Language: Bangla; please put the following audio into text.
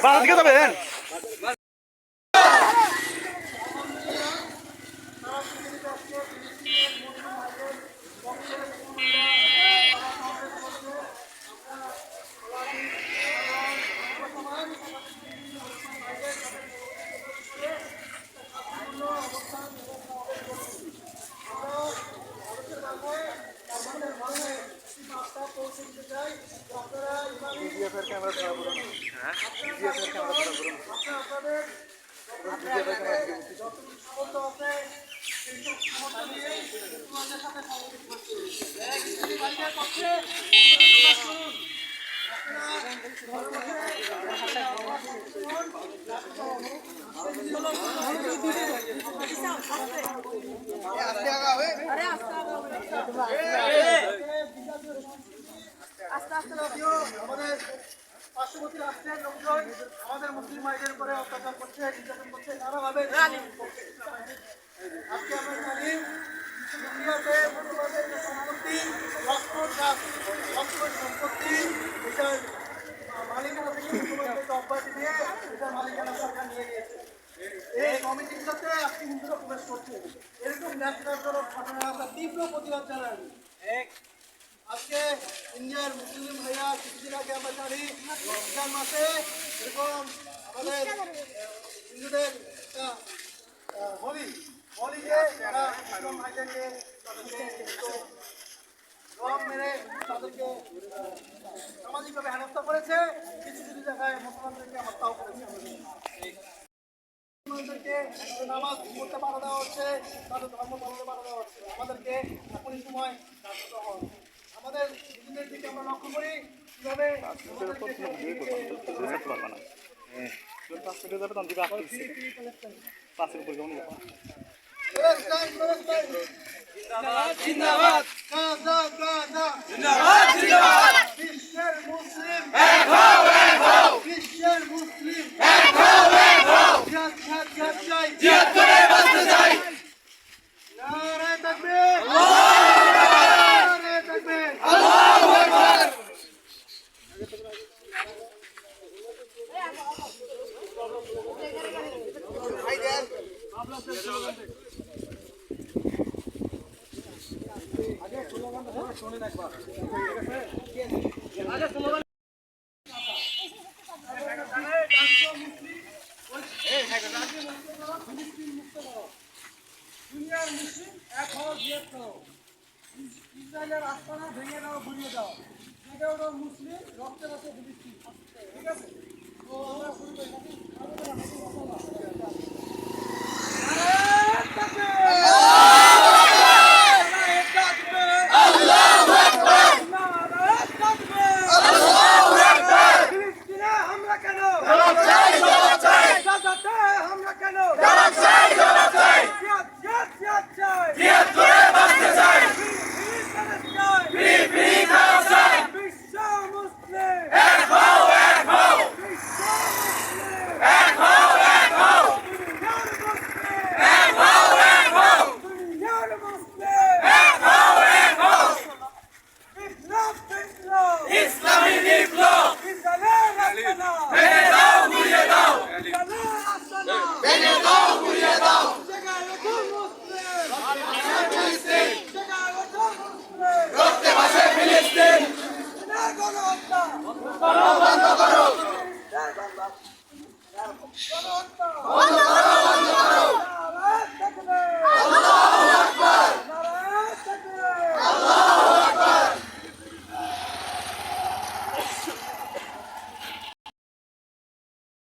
বাড়ির দিকে যাবেন? আমাদের পার্শ্ববর্তী রাষ্ট্রের লোকজন আমাদের মুসলিম ভাইদের উপরে অত্যাচার করছে, নির্যাতন করছে নানাভাবে। আজকে আমরা জানি ইন্ডিয়াতে মুসলমানদের যে সম্পত্তি সম্পত্তি এটার মালিকানা থেকে মুসলমানদেরকে অব্যাহতি দিয়ে এটার মালিকানা সরকার নিয়ে নিয়েছে। এই কমিটির সাথে আজকে হিন্দুরা প্রবেশ করছে, এরকম ন্যাশনাল ঘটনা আমরা তীব্র প্রতিবাদ জানাই। আজকে ইন্ডিয়ার মুসলিম ভাইয়া কিছুদিন আগে আমরা জানি রমজান মাসে এরকম আমাদের হিন্দুদের একটা হোলিতে তারা মুসলিম ভাইদেরকে রং মেরে তাদেরকে সামাজিকভাবে হেনস্থা করেছে, কিছু কিছু জায়গায় মুসলমানদেরকে হত্যাও করেছে। মুসলমানদেরকে নামাজ পড়তে বাধা দেওয়া হচ্ছে, তাদের ধর্ম ধরতে বাধা দেওয়া হচ্ছে। আমাদেরকে এখনই সময় আমাদের নিজেদের দিকে আমরা লক্ষ্য করি কিভাবে বিশ্বের মুসলিম নারায়ে তাকবীর, নারায়ে তাকবীর। দুনিয়ার মুসলিম এক হওয়ার বিরোধ করো, ইসরায়েলের আস্তানা ভেঙে দাও, ঘুরিয়ে দাও, সেটা হলো মুসলিম রক্তে রক্তে ফিলিস্তিন। ঠিক আছে, তো আমরা শুরু করি।